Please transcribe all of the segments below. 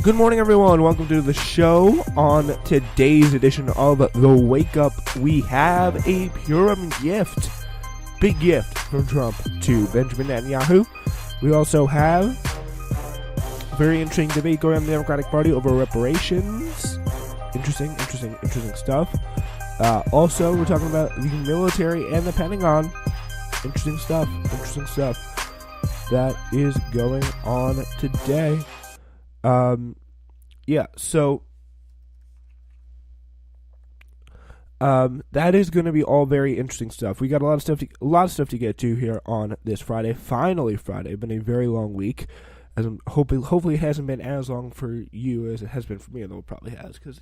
Good morning, everyone. Welcome to the show. On today's edition of The Wake Up, we have a Purim gift. Big gift from Trump to Benjamin Netanyahu. We also have a very interesting debate going on in the Democratic Party over reparations. Interesting stuff. Also, we're talking about the military and the Pentagon. Interesting stuff that is going on today. That is going to be all very interesting stuff. We got a lot of stuff to get to here on this Friday. Finally, Friday. Been a very long week. Hopefully it hasn't been as long for you as it has been for me, although it probably has, because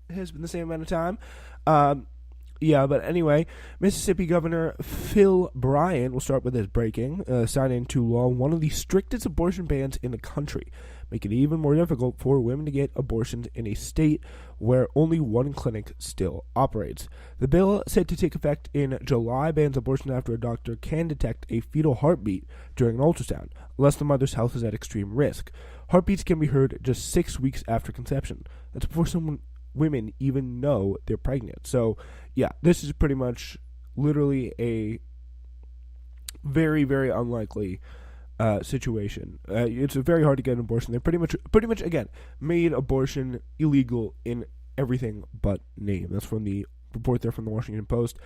it has been the same amount of time. But anyway, Mississippi Governor Phil Bryant, we'll start with this breaking, signed into law one of the strictest abortion bans in the country, making it even more difficult for women to get abortions in a state where only one clinic still operates. The bill, set to take effect in July, bans abortion after a doctor can detect a fetal heartbeat during an ultrasound, unless the mother's health is at extreme risk. Heartbeats can be heard just 6 weeks after conception. That's before women even know they're pregnant. So, yeah, this is pretty much literally a very, very unlikely situation. It's very hard to get an abortion. They pretty much again made abortion illegal in everything but name. That's from the report there from the Washington Post.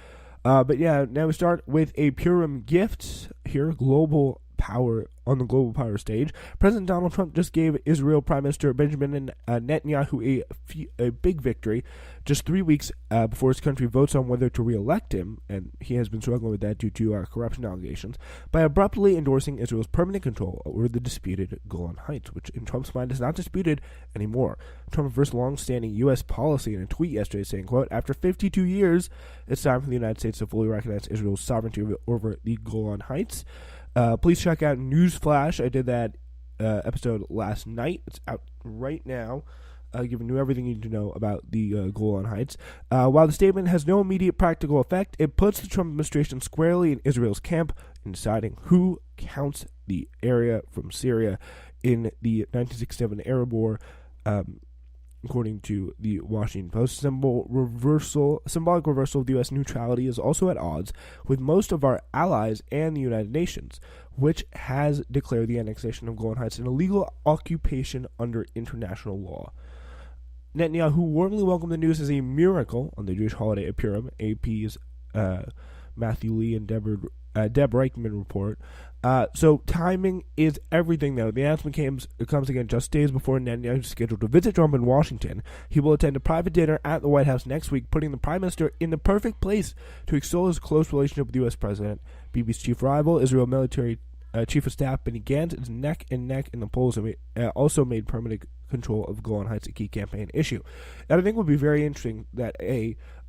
But yeah, now we start with a Purim gift here. Global power on the global power stage. President Donald Trump just gave Israel Prime Minister Benjamin Netanyahu a big victory just 3 weeks before his country votes on whether to re-elect him, and he has been struggling with that due to corruption allegations, by abruptly endorsing Israel's permanent control over the disputed Golan Heights, which in Trump's mind is not disputed anymore. Trump reversed long-standing U.S. policy in a tweet yesterday saying, quote, "After 52 years, it's time for the United States to fully recognize Israel's sovereignty over the Golan Heights." Please check out Newsflash. I did that episode last night. It's out right now, giving you everything you need to know about the Golan Heights. While the statement has no immediate practical effect, it puts the Trump administration squarely in Israel's camp in deciding who counts the area from Syria in the 1967 Arab War. According to the Washington Post, symbolic reversal of U.S. neutrality is also at odds with most of our allies and the United Nations, which has declared the annexation of Golan Heights an illegal occupation under international law. Netanyahu warmly welcomed the news as a miracle on the Jewish holiday of Purim. AP's Matthew Lee and Deb Reichman report. So timing is everything, though. The announcement comes again just days before Netanyahu is scheduled to visit Trump in Washington. He will attend a private dinner at the White House next week, putting the Prime Minister in the perfect place to extol his close relationship with the U.S. President. Bibi's chief rival, Israel military Chief of Staff Benny Gantz, is neck and neck in the polls, and also made permanent control of Golan Heights a key campaign issue. And I think it would be very interesting that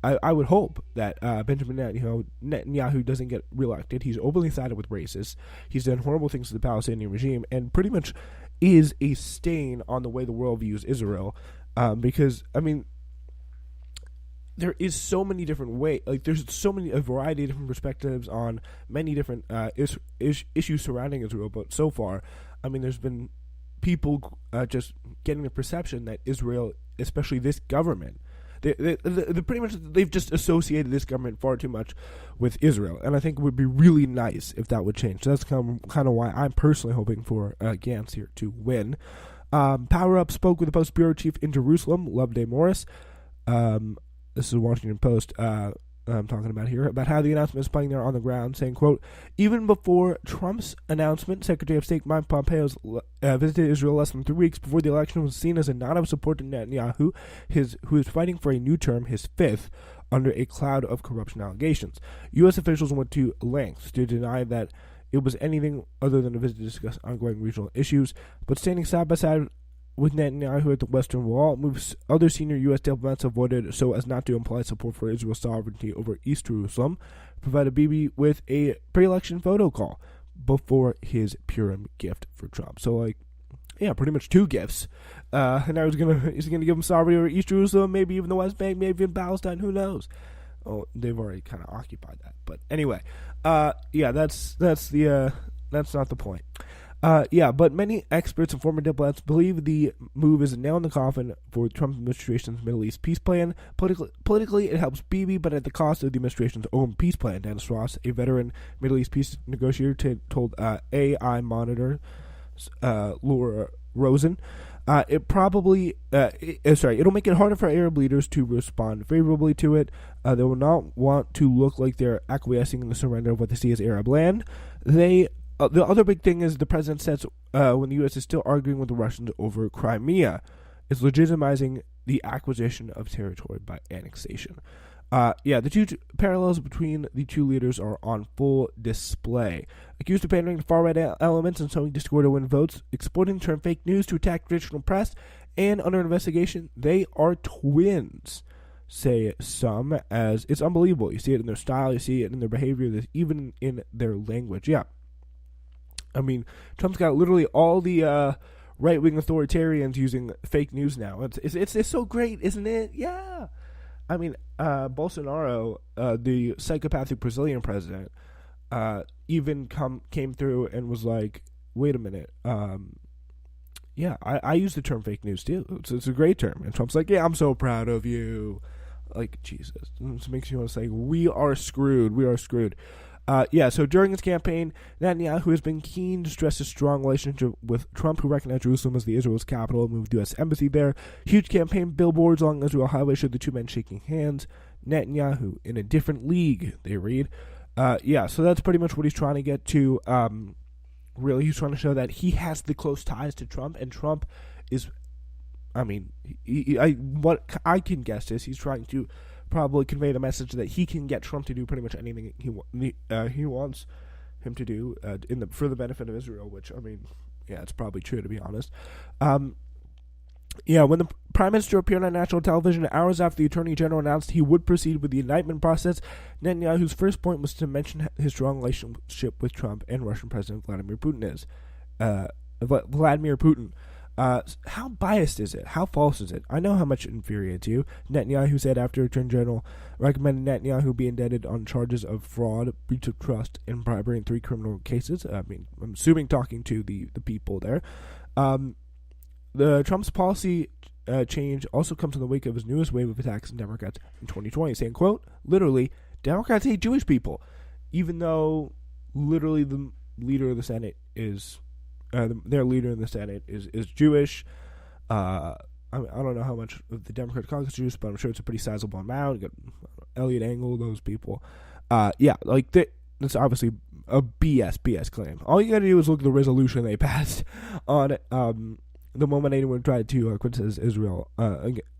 I would hope that Benjamin Netanyahu doesn't get reelected. He's openly sided with racists. He's done horrible things to the Palestinian regime, and pretty much is a stain on the way the world views Israel. Because I mean, there is so many different ways. Like, there's a variety of different perspectives on many different issues surrounding Israel. But so far, I mean, there's been people just getting the perception that Israel, especially this government, they pretty much they've just associated this government far too much with Israel, and I think it would be really nice if that would change. So that's kind of why I'm personally hoping for Gantz here to win. Power Up spoke with the Post bureau chief in Jerusalem, Loveday Morris. This is the Washington Post I'm talking about here, about how the announcement is playing there on the ground, saying, quote, "Even before Trump's announcement, Secretary of State Mike Pompeo visited Israel less than 3 weeks before the election, was seen as a nod of support to Netanyahu, who is fighting for a new term, his fifth, under a cloud of corruption allegations. U.S. officials went to lengths to deny that it was anything other than a visit to discuss ongoing regional issues, but standing side by side with Netanyahu at the Western Wall, moves other senior U.S. diplomats avoided so as not to imply support for Israel's sovereignty over East Jerusalem, provided Bibi with a pre-election photo call before his Purim gift for Trump." So, like, yeah, pretty much two gifts. And now he's gonna give him sovereignty over East Jerusalem, maybe even the West Bank, maybe even Palestine. Who knows? Oh, they've already kind of occupied that. But anyway, yeah, that's not the point. But many experts and former diplomats believe the move is a nail in the coffin for the Trump administration's Middle East peace plan. Politically, it helps Bibi, but at the cost of the administration's own peace plan. Dennis Ross, a veteran Middle East peace negotiator, told AI Monitor Laura Rosen, it'll make it harder for Arab leaders to respond favorably to it. They will not want to look like they're acquiescing in the surrender of what they see as Arab land. The other big thing is the president says when the U.S. is still arguing with the Russians over Crimea, is legitimizing the acquisition of territory by annexation. The two parallels between the two leaders are on full display. Accused of pandering to far-right elements and sowing discord to win votes, exploiting the term fake news to attack traditional press, and under investigation, they are twins, say some, as it's unbelievable. You see it in their style, you see it in their behavior, even in their language. Yeah. I mean, Trump's got literally all the right-wing authoritarians using fake news now. It's so great, isn't it? Yeah. I mean, Bolsonaro, the psychopathic Brazilian president, even came through and was like, wait a minute. I use the term fake news too. It's a great term. And Trump's like, yeah, I'm so proud of you. Like, Jesus. It makes you want to say, we are screwed. We are screwed. So during his campaign, Netanyahu has been keen to stress his strong relationship with Trump, who recognized Jerusalem as Israel's capital and moved U.S. embassy there. Huge campaign billboards along Israel highway showed the two men shaking hands. Netanyahu in a different league, they read. So that's pretty much what he's trying to get to. Really, he's trying to show that he has the close ties to Trump, and Trump is, what I can guess is he's trying to probably convey the message that he can get Trump to do pretty much anything he wants him to do for the benefit of Israel, which, it's probably true, to be honest. When the Prime Minister appeared on national television hours after the Attorney General announced he would proceed with the indictment process, Netanyahu's first point was to mention his strong relationship with Trump and Russian President Vladimir Putin. How biased is it? How false is it? I know how much it infuriates you. Netanyahu said after Attorney General recommended Netanyahu be indicted on charges of fraud, breach of trust, and bribery in 3 criminal cases. I'm assuming talking to the people there. The Trump's policy change also comes in the wake of his newest wave of attacks on Democrats in 2020, saying, quote, literally, Democrats hate Jewish people, even though literally the leader of the Senate is their leader in the Senate is Jewish. I don't know how much of the Democratic caucus is Jewish, but I'm sure it's a pretty sizable amount. You got Elliot Engel, those people. That's obviously a BS claim. All you got to do is look at the resolution they passed on the moment anyone tried to criticize Israel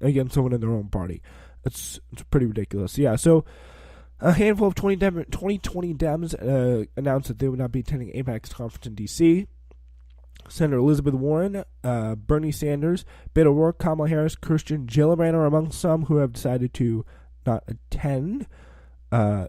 against someone in their own party. It's pretty ridiculous. Yeah, so a handful of 2020 Dems announced that they would not be attending AIPAC's conference in D.C. Senator Elizabeth Warren, Bernie Sanders, Beto O'Rourke, Kamala Harris, Kirsten Gillibrand are among some who have decided to not attend.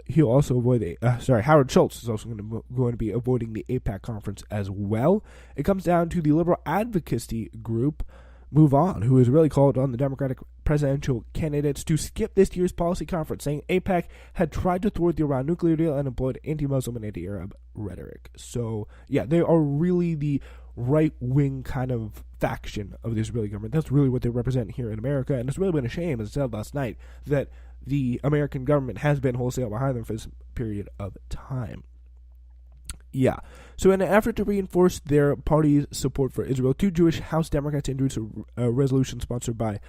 He'll also avoid Howard Schultz is also going to be avoiding the AIPAC conference as well. It comes down to the liberal advocacy group Move On, who has really called on the Democratic presidential candidates to skip this year's policy conference, saying AIPAC had tried to thwart the Iran nuclear deal and employed anti-Muslim and anti-Arab rhetoric. So, yeah, they are really the right-wing kind of faction of the Israeli government. That's really what they represent here in America, and it's really been a shame, as I said last night, that the American government has been wholesale behind them for this period of time. Yeah. So in an effort to reinforce their party's support for Israel, 2 Jewish House Democrats introduced a resolution sponsored by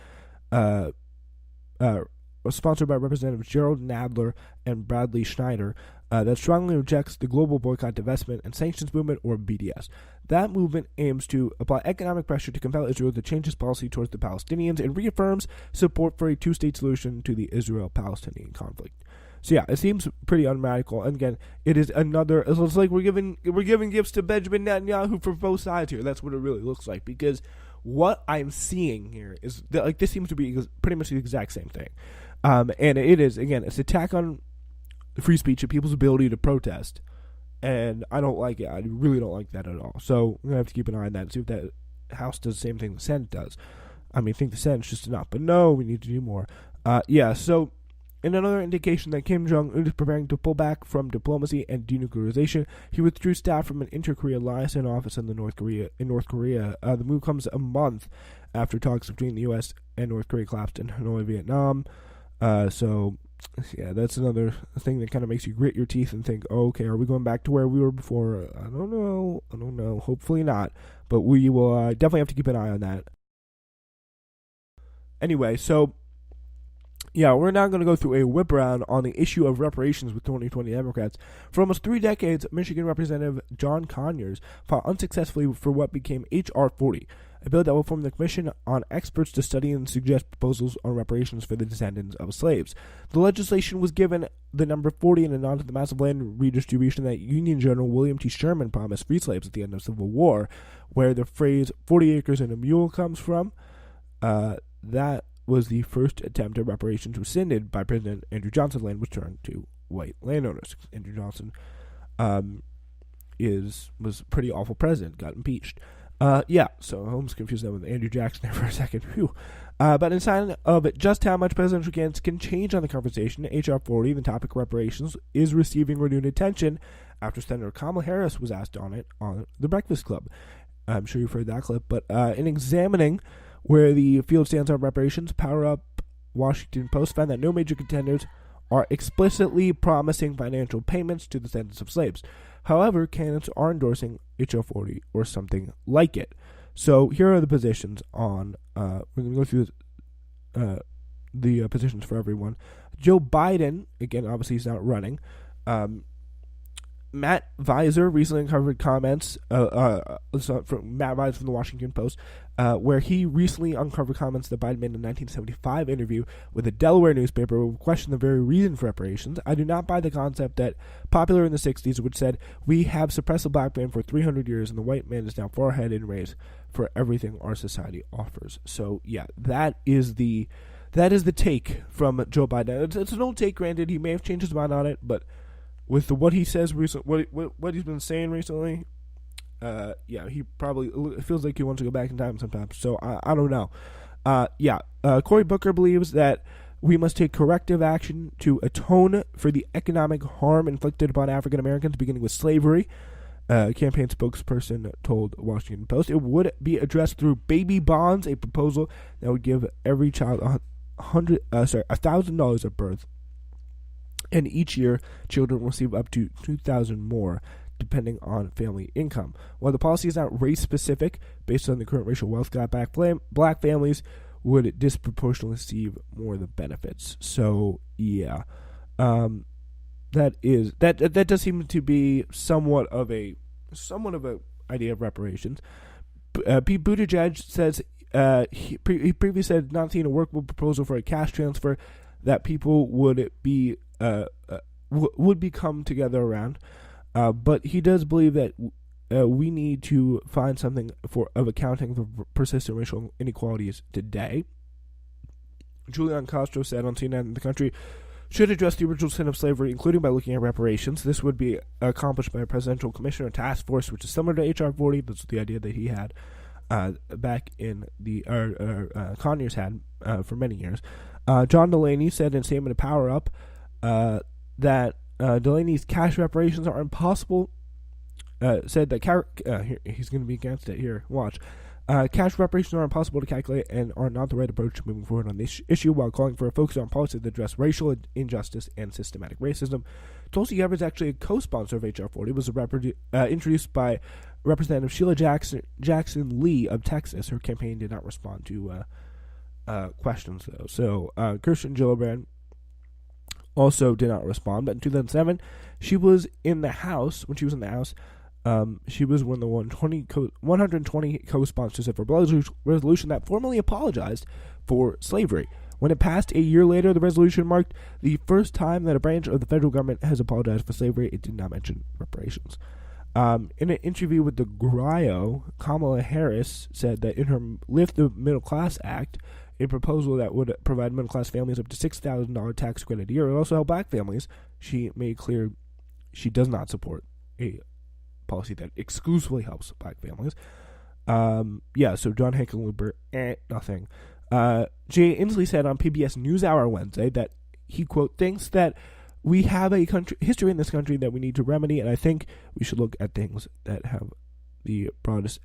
Representatives Gerald Nadler and Bradley Schneider that strongly rejects the global boycott, divestment, and sanctions movement, or BDS. That movement aims to apply economic pressure to compel Israel to change its policy towards the Palestinians and reaffirms support for a 2-state solution to the Israel-Palestinian conflict. So yeah, it seems pretty unradical. And again, it is another. It's like we're giving gifts to Benjamin Netanyahu for both sides here. That's what it really looks like, because what I'm seeing here is that, this seems to be pretty much the exact same thing. And it is, again, it's an attack on free speech and people's ability to protest. And I don't like it. I really don't like that at all. So we're going to have to keep an eye on that and see if that House does the same thing the Senate does. I think the Senate's just enough. But no, we need to do more. So in another indication that Kim Jong-un is preparing to pull back from diplomacy and denuclearization, he withdrew staff from an inter-Korea liaison office in North Korea. The move comes a month after talks between the U.S. and North Korea collapsed in Hanoi, Vietnam. So, that's another thing that kind of makes you grit your teeth and think, oh, okay, are we going back to where we were before? I don't know. Hopefully not. But we will definitely have to keep an eye on that. Anyway, so, we're now going to go through a whip around on the issue of reparations with 2020 Democrats. For almost 3 decades, Michigan Representative John Conyers fought unsuccessfully for what became H.R. 40, a bill that will form the Commission on Experts to study and suggest proposals on reparations for the descendants of slaves. The legislation was given the number 40 in a nod to the massive land redistribution that Union General William T. Sherman promised free slaves at the end of the Civil War, where the phrase 40 acres and a mule comes from. That was the first attempt at reparations rescinded by President Andrew Johnson. Land was turned to white landowners. Andrew Johnson was a pretty awful president, got impeached. So I almost confused that with Andrew Jackson there for a second. But in sign of just how much presidential candidates can change on the conversation, H.R. 40, the topic of reparations, is receiving renewed attention after Senator Kamala Harris was asked on it on The Breakfast Club. I'm sure you've heard that clip. But in examining where the field stands on reparations, Power Up Washington Post found that no major contenders are explicitly promising financial payments to the descendants of slaves. However, candidates are endorsing H.R. 40 or something like it. So here are the positions on, we're going to go through the positions for everyone. Joe Biden, again, obviously he's not running. Matt Visor recently uncovered comments from Matt Visor from the Washington Post, where he recently uncovered comments that Biden made in a 1975 interview with a Delaware newspaper who questioned the very reason for reparations. I do not buy the concept that popular in the 60s, which said, we have suppressed the black man for 300 years and the white man is now far ahead in race for everything our society offers. So, that is the take from Joe Biden. It's an old take, granted. He may have changed his mind on it, but with what he says recently, what he's been saying recently, he probably, it feels like he wants to go back in time sometimes. So I don't know. Cory Booker believes that we must take corrective action to atone for the economic harm inflicted upon African Americans, beginning with slavery. Campaign spokesperson told Washington Post it would be addressed through baby bonds, a proposal that would give every child $1,000 at birth. And each year, children will receive up to $2,000 more, depending on family income. While the policy is not race-specific, based on the current racial wealth gap, black families would disproportionately receive more of the benefits. So, that does seem to be somewhat of a idea of reparations. Pete Buttigieg says he previously said not seeing a workable proposal for a cash transfer that people would come together around, but he does believe that we need to find something of accounting for persistent racial inequalities today. Julian Castro said on CNN the country should address the original sin of slavery, including by looking at reparations. This would be accomplished by a presidential commission or task force, which is similar to H.R. 40. That's the idea that he had back in the Conyers had for many years. John Delaney said in a statement to Power Up that Delaney's cash reparations are impossible. Said that he's going to be against it here. Watch. Cash reparations are impossible to calculate and are not the right approach to moving forward on this issue, while calling for a focus on policy that address racial injustice and systematic racism. Tulsi Gabbard is actually a co-sponsor of H.R. 40. It was introduced by Representative Sheila Jackson Lee of Texas. Her campaign did not respond to questions, though. So Kirsten Gillibrand also did not respond. But in 2007, she was in the House. When she was in the House, she was one of the 120 co-sponsors of a resolution that formally apologized for slavery. When it passed a year later, the resolution marked the first time that a branch of the federal government has apologized for slavery. It did not mention reparations. In an interview with the Grio, Kamala Harris said that in her Lift the Middle Class Act, a proposal that would provide middle-class families up to $6,000 tax credit a year, and also help black families, she made clear she does not support a policy that exclusively helps black families. So John Hickenlooper, nothing. Jay Inslee said on PBS NewsHour Wednesday that he quote thinks that we have a history in this country that we need to remedy, and I think we should look at things that have the broadest